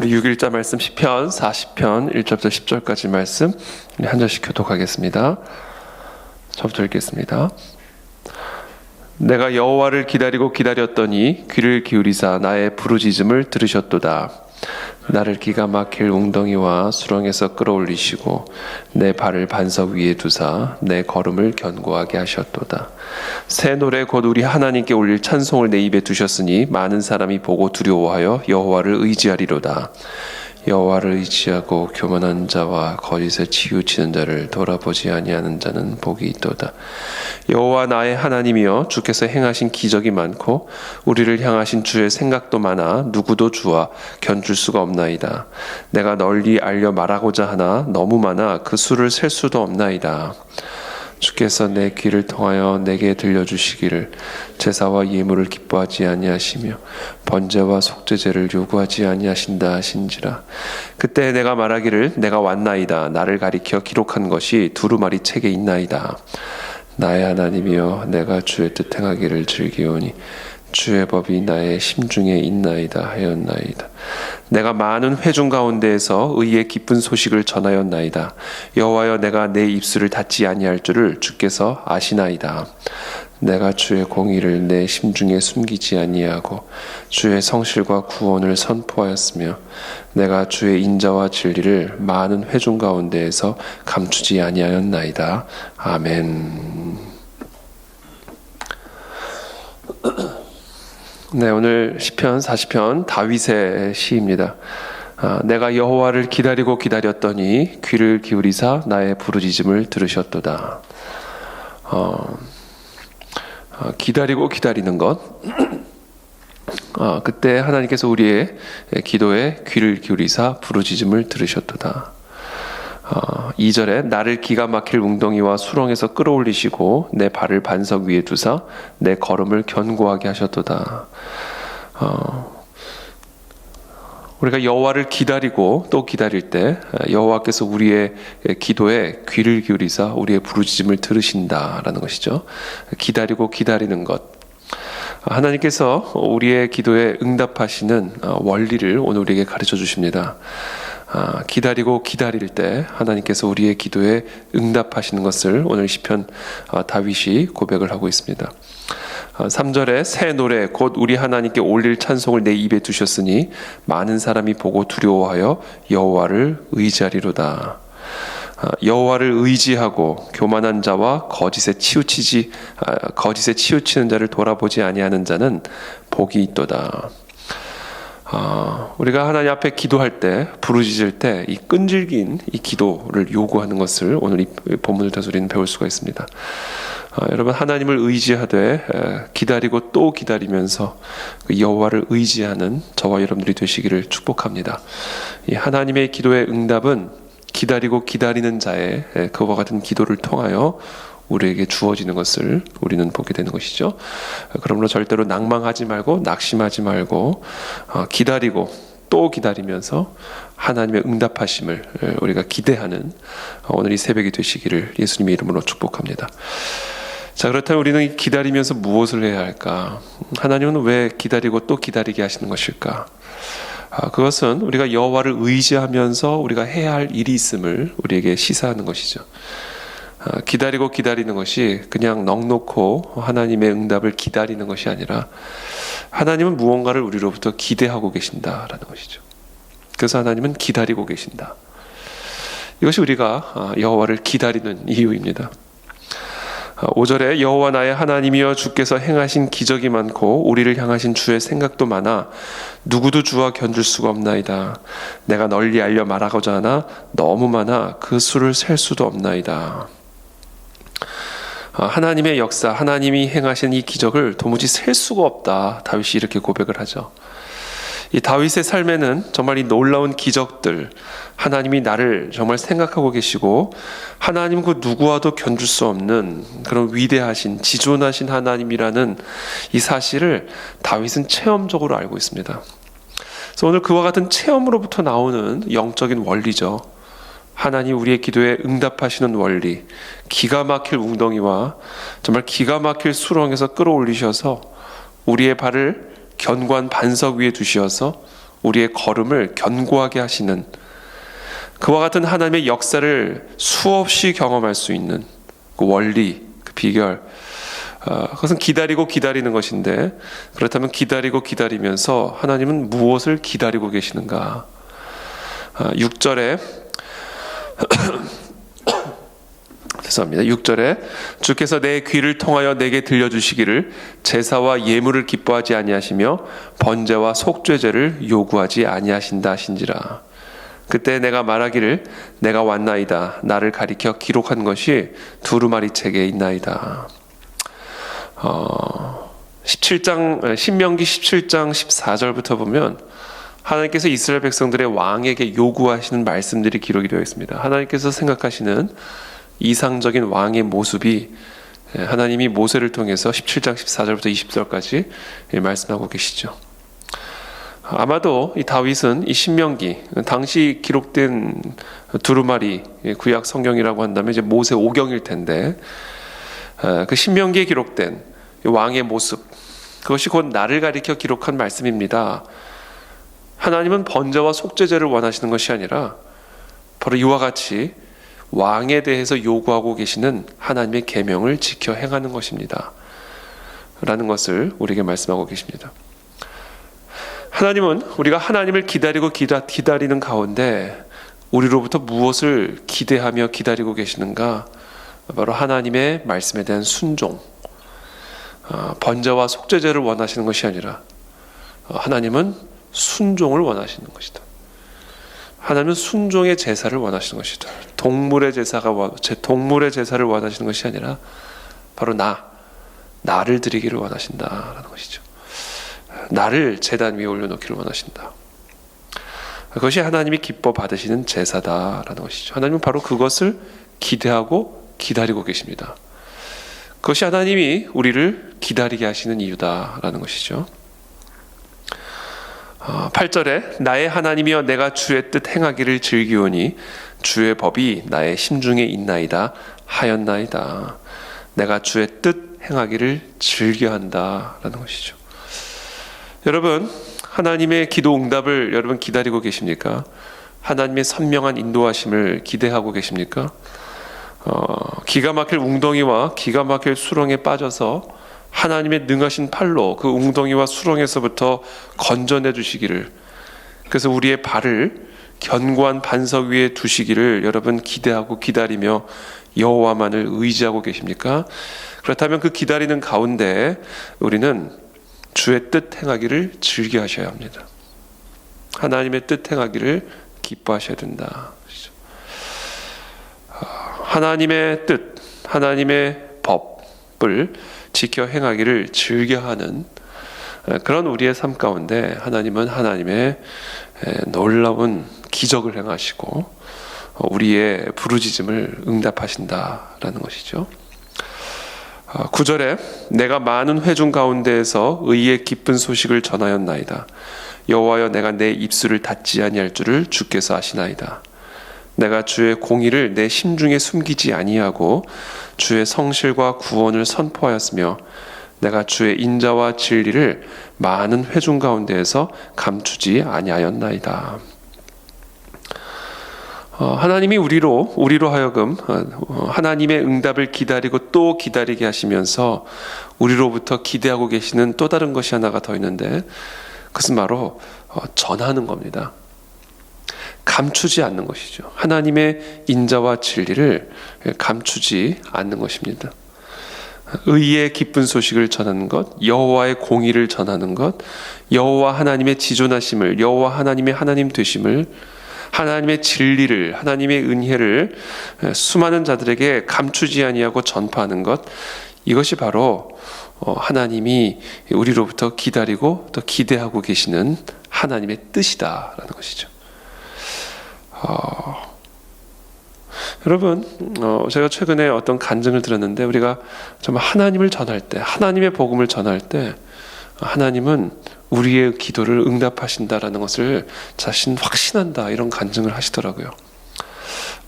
우리 6일자 말씀 시편 40편 1절부터 10절까지 말씀 한 절씩 교독하겠습니다. 저부터 읽겠습니다. 내가 여호와를 기다리고 기다렸더니 귀를 기울이사 나의 부르짖음을 들으셨도다. 나를 기가 막힐 웅덩이와 수렁에서 끌어올리시고 내 발을 반석 위에 두사 내 걸음을 견고하게 하셨도다. 새 노래 곧 우리 하나님께 올릴 찬송을 내 입에 두셨으니 많은 사람이 보고 두려워하여 여호와를 의지하리로다. 여호와를 의지하고 교만한 자와 거짓에 치우치는 자를 돌아보지 아니하는 자는 복이 있도다. 여호와 나의 하나님이여, 주께서 행하신 기적이 많고 우리를 향하신 주의 생각도 많아 누구도 주와 견줄 수가 없나이다. 내가 널리 알려 말하고자 하나 너무 많아 그 수를 셀 수도 없나이다. 주께서 내 귀를 통하여 내게 들려주시기를 제사와 예물을 기뻐하지 아니하시며 번제와 속죄제를 요구하지 아니하신다 하신지라. 그때 내가 말하기를 내가 왔나이다. 나를 가리켜 기록한 것이 두루마리 책에 있나이다. 나의 하나님이여, 내가 주의 뜻 행하기를 즐기오니 주의 법이 나의 심중에 있나이다 하였나이다. 내가 많은 회중 가운데에서 의의 기쁜 소식을 전하였나이다. 여호와여, 내가 내 입술을 닫지 아니할 줄을 주께서 아시나이다. 내가 주의 공의를 내 심중에 숨기지 아니하고 주의 성실과 구원을 선포하였으며 내가 주의 인자와 진리를 많은 회중 가운데에서 감추지 아니하였나이다. 아멘. 네, 오늘 시편 40편 다윗의 시입니다. 내가 여호와를 기다리고 기다렸더니 귀를 기울이사 나의 부르짖음을 들으셨도다. 기다리고 기다리는 것. 그때 하나님께서 우리의 기도에 귀를 기울이사 부르짖음을 들으셨도다. 2절에 나를 기가 막힐 웅덩이와 수렁에서 끌어올리시고 내 발을 반석 위에 두사 내 걸음을 견고하게 하셨도다. 우리가 여호와를 기다리고 또 기다릴 때 여호와께서 우리의 기도에 귀를 기울이사 우리의 부르짖음을 들으신다라는 것이죠. 기다리고 기다리는 것. 하나님께서 우리의 기도에 응답하시는 원리를 오늘 우리에게 가르쳐 주십니다. 기다리고 기다릴 때 하나님께서 우리의 기도에 응답하시는 것을 오늘 시편 다윗이 고백을 하고 있습니다. 3절에 새 노래 곧 우리 하나님께 올릴 찬송을 내 입에 두셨으니 많은 사람이 보고 두려워하여 여호와를 의지하리로다. 여호와를 의지하고 교만한 자와 거짓에 치우치는 자를 돌아보지 아니하는 자는 복이 있도다. 우리가 하나님 앞에 기도할 때, 부르짖을 때 이 끈질긴 이 기도를 요구하는 것을 오늘 이 본문을 통해서 우리는 배울 수가 있습니다. 여러분, 하나님을 의지하되 기다리고 또 기다리면서 그 여호와를 의지하는 저와 여러분들이 되시기를 축복합니다. 이 하나님의 기도의 응답은 기다리고 기다리는 자의 그와 같은 기도를 통하여 우리에게 주어지는 것을 우리는 보게 되는 것이죠. 그러므로 절대로 낭망하지 말고 낙심하지 말고 기다리고 또 기다리면서 하나님의 응답하심을 우리가 기대하는 오늘 이 새벽이 되시기를 예수님의 이름으로 축복합니다. 자, 그렇다면 우리는 기다리면서 무엇을 해야 할까? 하나님은 왜 기다리고 또 기다리게 하시는 것일까? 그것은 우리가 여호와를 의지하면서 우리가 해야 할 일이 있음을 우리에게 시사하는 것이죠. 기다리고 기다리는 것이 그냥 넋놓고 하나님의 응답을 기다리는 것이 아니라 하나님은 무언가를 우리로부터 기대하고 계신다라는 것이죠. 그래서 하나님은 기다리고 계신다. 이것이 우리가 여호와를 기다리는 이유입니다. 5절에 여호와 나의 하나님이여, 주께서 행하신 기적이 많고 우리를 향하신 주의 생각도 많아 누구도 주와 견줄 수가 없나이다. 내가 널리 알려 말하고자 하나 너무 많아 그 수를 셀 수도 없나이다. 하나님의 역사, 하나님이 행하신 이 기적을 도무지 셀 수가 없다. 다윗이 이렇게 고백을 하죠. 이 다윗의 삶에는 정말 이 놀라운 기적들, 하나님이 나를 정말 생각하고 계시고 하나님 그 누구와도 견줄 수 없는 그런 위대하신 지존하신 하나님이라는 이 사실을 다윗은 체험적으로 알고 있습니다. 그래서 오늘 그와 같은 체험으로부터 나오는 영적인 원리죠. 하나님 우리의 기도에 응답하시는 원리, 기가 막힐 웅덩이와 정말 기가 막힐 수렁에서 끌어올리셔서 우리의 발을 견고한 반석 위에 두셔서 우리의 걸음을 견고하게 하시는 그와 같은 하나님의 역사를 수없이 경험할 수 있는 그 원리, 그 비결, 그것은 기다리고 기다리는 것인데, 그렇다면 기다리고 기다리면서 하나님은 무엇을 기다리고 계시는가? 6절에 죄송합니다. 6절에 주께서 내 귀를 통하여 내게 들려주시기를 제사와 예물을 기뻐하지 아니하시며 번제와 속죄제를 요구하지 아니하신다 하신지라. 그때 내가 말하기를 내가 왔나이다. 나를 가리켜 기록한 것이 두루마리 책에 있나이다. 17장, 신명기 17장 14절부터 보면 하나님께서 이스라엘 백성들의 왕에게 요구하시는 말씀들이 기록이 되어 있습니다. 하나님께서 생각하시는 이상적인 왕의 모습이 하나님이 모세를 통해서 17장 14절부터 20절까지 말씀하고 계시죠. 아마도 이 다윗은 이 신명기, 당시 기록된 두루마리 구약 성경이라고 한다면 이제 모세 오경일 텐데, 그 신명기에 기록된 왕의 모습, 그것이 곧 나를 가리켜 기록한 말씀입니다. 하나님은 번제와 속죄제를 원하시는 것이 아니라 바로 이와 같이 왕에 대해서 요구하고 계시는 하나님의 계명을 지켜 행하는 것입니다. 라는 것을 우리에게 말씀하고 계십니다. 하나님은 우리가 하나님을 기다리고 기다리는 가운데 우리로부터 무엇을 기대하며 기다리고 계시는가? 바로 하나님의 말씀에 대한 순종, 번제와 속죄제를 원하시는 것이 아니라 하나님은 순종을 원하시는 것이다. 하나님은 순종의 제사를 원하시는 것이다. 동물의 제사를 원하시는 것이 아니라 바로 나를 드리기를 원하신다라는 것이죠. 나를 제단 위에 올려놓기를 원하신다. 그것이 하나님이 기뻐 받으시는 제사다라는 것이죠. 하나님은 바로 그것을 기대하고 기다리고 계십니다. 그것이 하나님이 우리를 기다리게 하시는 이유다라는 것이죠. 8절에 나의 하나님이여 내가 주의 뜻 행하기를 즐기오니 주의 법이 나의 심중에 있나이다 하였나이다. 내가 주의 뜻 행하기를 즐겨한다라는 것이죠. 여러분, 하나님의 기도 응답을 여러분 기다리고 계십니까? 하나님의 선명한 인도하심을 기대하고 계십니까? 기가 막힐 웅덩이와 기가 막힐 수렁에 빠져서 하나님의 능하신 팔로 그 웅덩이와 수렁에서부터 건져내 주시기를, 그래서 우리의 발을 견고한 반석 위에 두시기를 여러분 기대하고 기다리며 여호와만을 의지하고 계십니까? 그렇다면 그 기다리는 가운데 우리는 주의 뜻 행하기를 즐겨하셔야 합니다. 하나님의 뜻 행하기를 기뻐하셔야 된다. 하나님의 뜻, 하나님의 법을 지켜 행하기를 즐겨하는 그런 우리의 삶 가운데 하나님은 하나님의 놀라운 기적을 행하시고 우리의 부르짖음을 응답하신다라는 것이죠. 9절에 내가 많은 회중 가운데에서 의의 기쁜 소식을 전하였나이다. 여호와여 내가 내 입술을 닫지 아니할 줄을 주께서 아시나이다. 내가 주의 공의를 내 심중에 숨기지 아니하고 주의 성실과 구원을 선포하였으며 내가 주의 인자와 진리를 많은 회중 가운데에서 감추지 아니하였나이다. 하나님이 우리로 하여금 하나님의 응답을 기다리고 또 기다리게 하시면서 우리로부터 기대하고 계시는 또 다른 것이 하나가 더 있는데, 그것은 바로 전하는 겁니다. 감추지 않는 것이죠. 하나님의 인자와 진리를 감추지 않는 것입니다. 의의 기쁜 소식을 전하는 것, 여호와의 공의를 전하는 것, 여호와 하나님의 지존하심을, 여호와 하나님의 하나님 되심을, 하나님의 진리를, 하나님의 은혜를 수많은 자들에게 감추지 아니하고 전파하는 것, 이것이 바로 하나님이 우리로부터 기다리고 또 기대하고 계시는 하나님의 뜻이다라는 것이죠. 여러분, 제가 최근에 어떤 간증을 들었는데, 우리가 정말 하나님을 전할 때, 하나님의 복음을 전할 때 하나님은 우리의 기도를 응답하신다라는 것을 자신 확신한다, 이런 간증을 하시더라고요.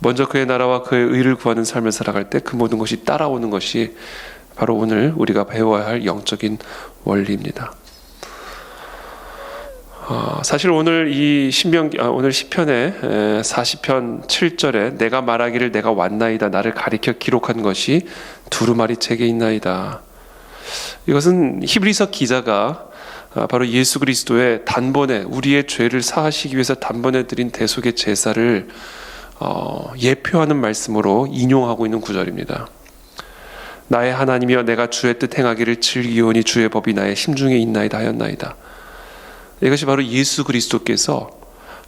먼저 그의 나라와 그의 의를 구하는 삶을 살아갈 때 그 모든 것이 따라오는 것이 바로 오늘 우리가 배워야 할 영적인 원리입니다. 사실 오늘 이 오늘 시편의 40편 7절에 내가 말하기를 내가 왔나이다 나를 가리켜 기록한 것이 두루마리 책에 있나이다. 이것은 히브리서 기자가 바로 예수 그리스도의 단번에 우리의 죄를 사하시기 위해서 단번에 드린 대속의 제사를 예표하는 말씀으로 인용하고 있는 구절입니다. 나의 하나님이여 내가 주의 뜻 행하기를 즐기오니 주의 법이 나의 심중에 있나이다 하였나이다. 이것이 바로 예수 그리스도께서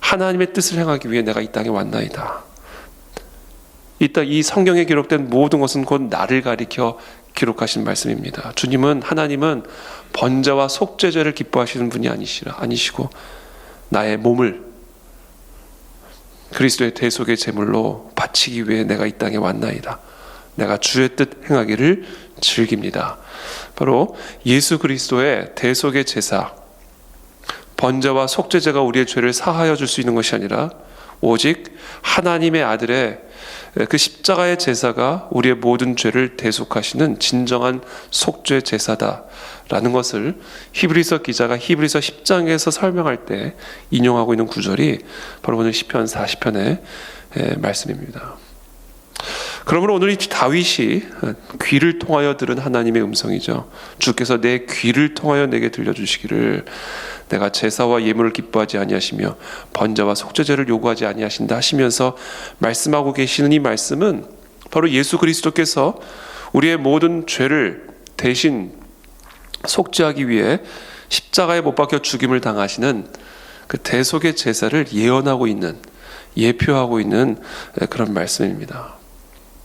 하나님의 뜻을 행하기 위해 내가 이 땅에 왔나이다. 이 성경에 기록된 모든 것은 곧 나를 가리켜 기록하신 말씀입니다. 하나님은 번제와 속죄제를 기뻐하시는 분이 아니시고 나의 몸을 그리스도의 대속의 제물로 바치기 위해 내가 이 땅에 왔나이다. 내가 주의 뜻 행하기를 즐깁니다. 바로 예수 그리스도의 대속의 제사, 번제와 속죄제가 우리의 죄를 사하여 줄 수 있는 것이 아니라 오직 하나님의 아들의 그 십자가의 제사가 우리의 모든 죄를 대속하시는 진정한 속죄 제사다라는 것을 히브리서 기자가 히브리서 10장에서 설명할 때 인용하고 있는 구절이 바로 오늘 시편 40편의 말씀입니다. 그러므로 오늘 이 다윗이 귀를 통하여 들은 하나님의 음성이죠. 주께서 내 귀를 통하여 내게 들려주시기를 내가 제사와 예물을 기뻐하지 아니하시며 번제와 속죄제를 요구하지 아니하신다 하시면서 말씀하고 계시는 이 말씀은 바로 예수 그리스도께서 우리의 모든 죄를 대신 속죄하기 위해 십자가에 못 박혀 죽임을 당하시는 그 대속의 제사를 예언하고 있는, 예표하고 있는 그런 말씀입니다.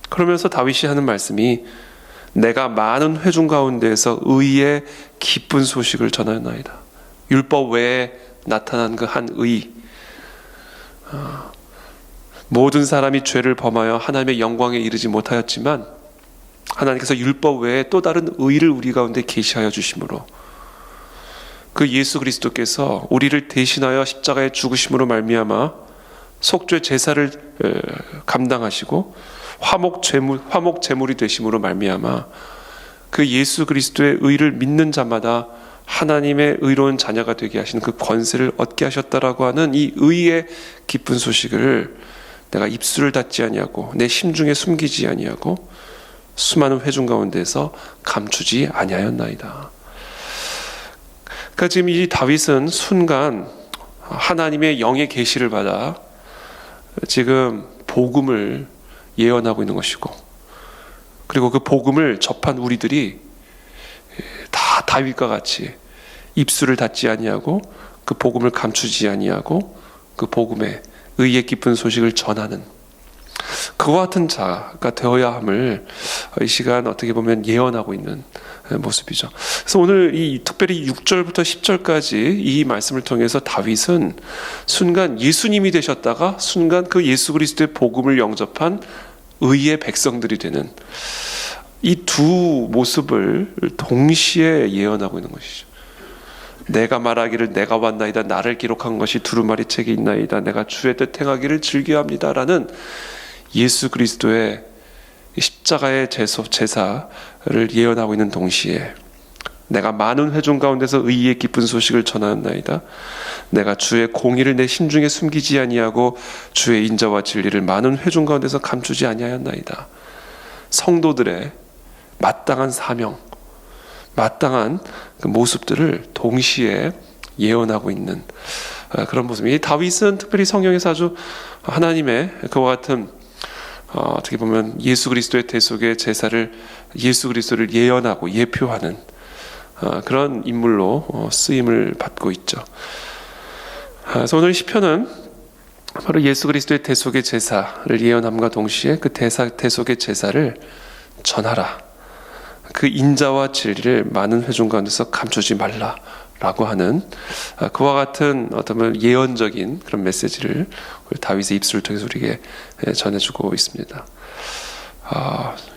그러면서 다윗이 하는 말씀이 내가 많은 회중 가운데에서 의의 기쁜 소식을 전하였나이다. 율법 외에 나타난 그 한 의, 모든 사람이 죄를 범하여 하나님의 영광에 이르지 못하였지만 하나님께서 율법 외에 또 다른 의를 우리 가운데 계시하여 주심으로 그 예수 그리스도께서 우리를 대신하여 십자가에 죽으심으로 말미암아 속죄 제사를 감당하시고 화목 제물이 되심으로 말미암아 그 예수 그리스도의 의를 믿는 자마다 하나님의 의로운 자녀가 되게 하시는 그 권세를 얻게 하셨다라고 하는 이 의의 기쁜 소식을 내가 입술을 닫지 아니하고 내 심중에 숨기지 아니하고 수많은 회중 가운데서 감추지 아니하였나이다. 그러니까 지금 이 다윗은 순간 하나님의 영의 계시를 받아 지금 복음을 예언하고 있는 것이고, 그리고 그 복음을 접한 우리들이 다 다윗과 같이 입술을 닫지 아니하고 그 복음을 감추지 아니하고 그 복음의 의의 기쁜 소식을 전하는 그와 같은 자가 되어야 함을 이 시간 어떻게 보면 예언하고 있는 모습이죠. 그래서 오늘 특별히 6절부터 10절까지 이 말씀을 통해서 다윗은 순간 예수님이 되셨다가 순간 그 예수 그리스도의 복음을 영접한 의의 백성들이 되는 이 두 모습을 동시에 예언하고 있는 것이죠. 내가 말하기를 내가 왔나이다 나를 기록한 것이 두루마리 책에 있나이다 내가 주의 뜻 행하기를 즐겨합니다 라는 예수 그리스도의 십자가의 제사를 예언하고 있는 동시에 내가 많은 회중 가운데서 의의 기쁜 소식을 전하였나이다 내가 주의 공의를 내 심중에 숨기지 아니하고 주의 인자와 진리를 많은 회중 가운데서 감추지 아니하였나이다. 성도들의 마땅한 사명, 마땅한 그 모습들을 동시에 예언하고 있는 그런 모습입니다. 다윗은 특별히 성경에서 아주 하나님의 그와 같은 어떻게 보면 예수 그리스도의 대속의 제사를 예수 그리스도를 예언하고 예표하는 그런 인물로 쓰임을 받고 있죠. 그래서 오늘 시편은 바로 예수 그리스도의 대속의 제사를 예언함과 동시에 그 대속의 제사를 전하라. 그 인자와 진리를 많은 회중 가운데서 감추지 말라라고 하는 그와 같은 어떤 예언적인 그런 메시지를 다윗의 입술을 통해서 우리에게 전해주고 있습니다.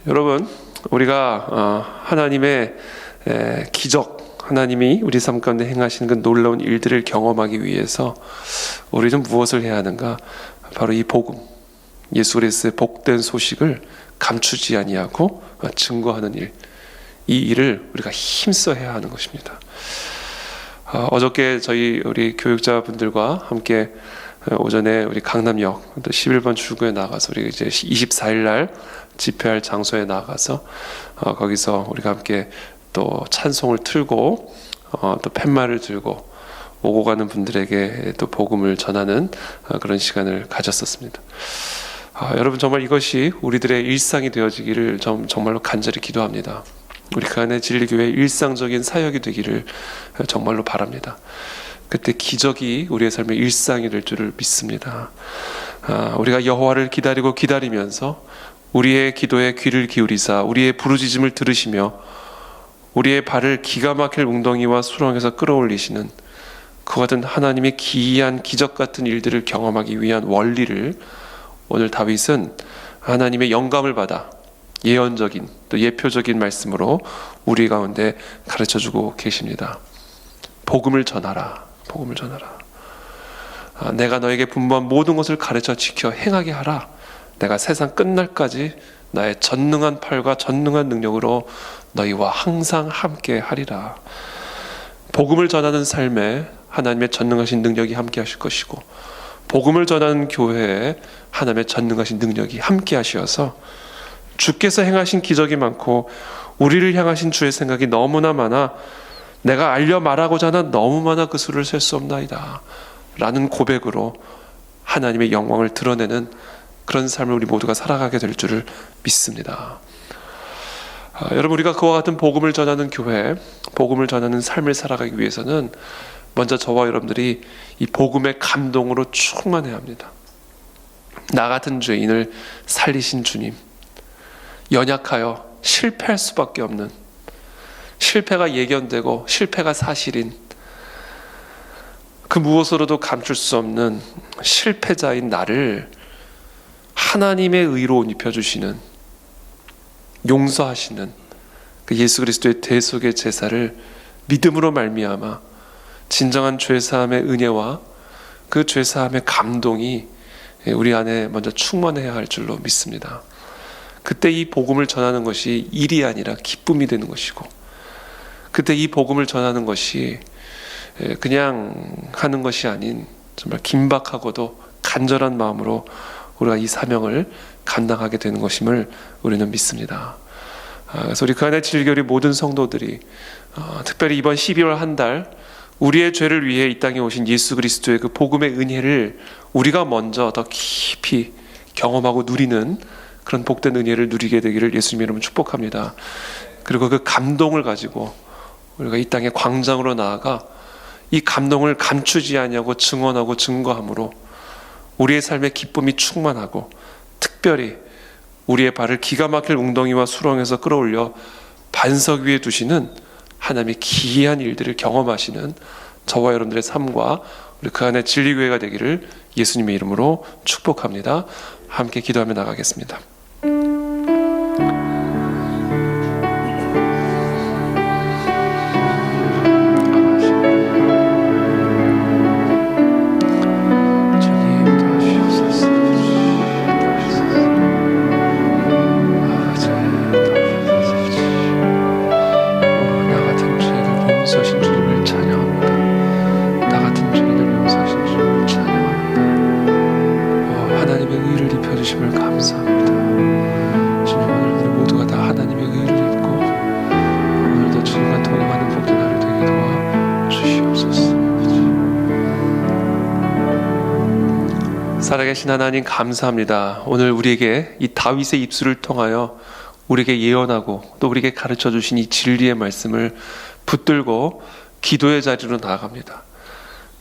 여러분, 우리가 하나님의 기적, 하나님이 우리 삶 가운데 행하시는 그 놀라운 일들을 경험하기 위해서 우리는 무엇을 해야 하는가? 바로 이 복음, 예수 그리스도의 복된 소식을 감추지 아니하고 증거하는 일, 이 일을 우리가 힘써 해야 하는 것입니다. 어저께 저희 우리 교육자분들과 함께 오전에 우리 강남역 또 11번 출구에 나가서 우리 이제 24일 날 집회할 장소에 나가서 거기서 우리가 함께 또 찬송을 틀고 또 팻말을 들고 오고 가는 분들에게 또 복음을 전하는 그런 시간을 가졌었습니다. 여러분, 정말 이것이 우리들의 일상이 되어지기를 정말로 간절히 기도합니다. 우리 그안의 진리교회의 일상적인 사역이 되기를 정말로 바랍니다. 그때 기적이 우리의 삶의 일상이 될 줄을 믿습니다. 우리가 여호와를 기다리고 기다리면서 우리의 기도에 귀를 기울이사 우리의 부르짖음을 들으시며 우리의 발을 기가 막힐 웅덩이와 수렁에서 끌어올리시는 그 같은 하나님의 기이한 기적 같은 일들을 경험하기 위한 원리를 오늘 다윗은 하나님의 영감을 받아 예언적인 또 예표적인 말씀으로 우리 가운데 가르쳐주고 계십니다. 복음을 전하라. 복음을 전하라. 내가 너에게 분부한 모든 것을 가르쳐 지켜 행하게 하라. 내가 세상 끝날까지 나의 전능한 팔과 전능한 능력으로 너희와 항상 함께 하리라. 복음을 전하는 삶에 하나님의 전능하신 능력이 함께 하실 것이고, 복음을 전하는 교회에 하나님의 전능하신 능력이 함께 하시어서 주께서 행하신 기적이 많고 우리를 향하신 주의 생각이 너무나 많아 내가 알려 말하고자 하나 너무 많아 그 수를 셀 수 없나이다 라는 고백으로 하나님의 영광을 드러내는 그런 삶을 우리 모두가 살아가게 될 줄을 믿습니다. 여러분, 우리가 그와 같은 복음을 전하는 교회, 복음을 전하는 삶을 살아가기 위해서는 먼저 저와 여러분들이 이 복음의 감동으로 충만해야 합니다. 나 같은 죄인을 살리신 주님, 연약하여 실패할 수밖에 없는, 실패가 예견되고 실패가 사실인 그 무엇으로도 감출 수 없는 실패자인 나를 하나님의 의로 옷 입혀주시는, 용서하시는 그 예수 그리스도의 대속의 제사를 믿음으로 말미암아 진정한 죄사함의 은혜와 그 죄사함의 감동이 우리 안에 먼저 충만해야 할 줄로 믿습니다. 그때 이 복음을 전하는 것이 일이 아니라 기쁨이 되는 것이고, 그때 이 복음을 전하는 것이 그냥 하는 것이 아닌 정말 긴박하고도 간절한 마음으로 우리가 이 사명을 감당하게 되는 것임을 우리는 믿습니다. 그래서 우리 그 안에 진리교회 모든 성도들이 특별히 이번 12월 한 달 우리의 죄를 위해 이 땅에 오신 예수 그리스도의 그 복음의 은혜를 우리가 먼저 더 깊이 경험하고 누리는 그런 복된 은혜를 누리게 되기를 예수님 이름으로 축복합니다. 그리고 그 감동을 가지고 우리가 이 땅의 광장으로 나아가 이 감동을 감추지 아니하고 증언하고 증거함으로 우리의 삶의 기쁨이 충만하고, 특별히 우리의 발을 기가 막힐 웅덩이와 수렁에서 끌어올려 반석 위에 두시는 하나님의 기이한 일들을 경험하시는 저와 여러분들의 삶과 우리 그 안에 진리교회가 되기를 예수님의 이름으로 축복합니다. 함께 기도하며 나가겠습니다. 살아계신 하나님, 감사합니다. 오늘 우리에게 이 다윗의 입술을 통하여 우리에게 예언하고 또 우리에게 가르쳐 주신 이 진리의 말씀을 붙들고 기도의 자리로 나아갑니다.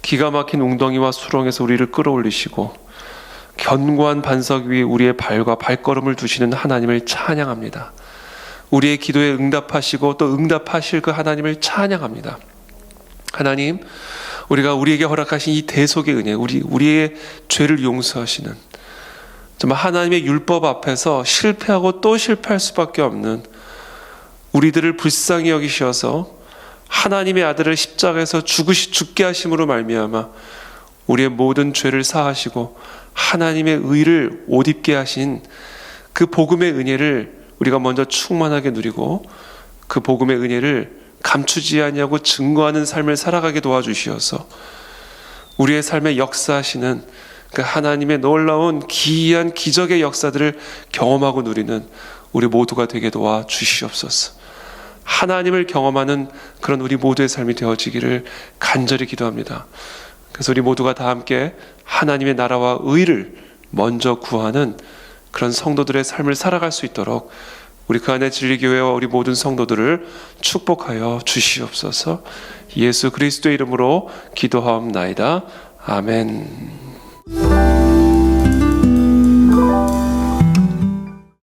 기가 막힌 웅덩이와 수렁에서 우리를 끌어올리시고 견고한 반석 위에 우리의 발과 발걸음을 두시는 하나님을 찬양합니다. 우리의 기도에 응답하시고 또 응답하실 그 하나님을 찬양합니다. 하나님, 우리가 우리에게 허락하신 이 대속의 은혜, 우리의 죄를 용서하시는, 정말 하나님의 율법 앞에서 실패하고 또 실패할 수밖에 없는 우리들을 불쌍히 여기셔서 하나님의 아들을 십자가에서 죽게 하심으로 말미암아 우리의 모든 죄를 사하시고 하나님의 의를 옷 입게 하신 그 복음의 은혜를 우리가 먼저 충만하게 누리고 그 복음의 은혜를 감추지 아니하고 증거하는 삶을 살아가게 도와주시어서 우리의 삶에 역사하시는 그 하나님의 놀라운 기이한 기적의 역사들을 경험하고 누리는 우리 모두가 되게 도와주시옵소서. 하나님을 경험하는 그런 우리 모두의 삶이 되어지기를 간절히 기도합니다. 그래서 우리 모두가 다 함께 하나님의 나라와 의를 먼저 구하는 그런 성도들의 삶을 살아갈 수 있도록 우리 그 안에 진리교회와 우리 모든 성도들을 축복하여 주시옵소서. 예수 그리스도의 이름으로 기도하옵나이다. 아멘.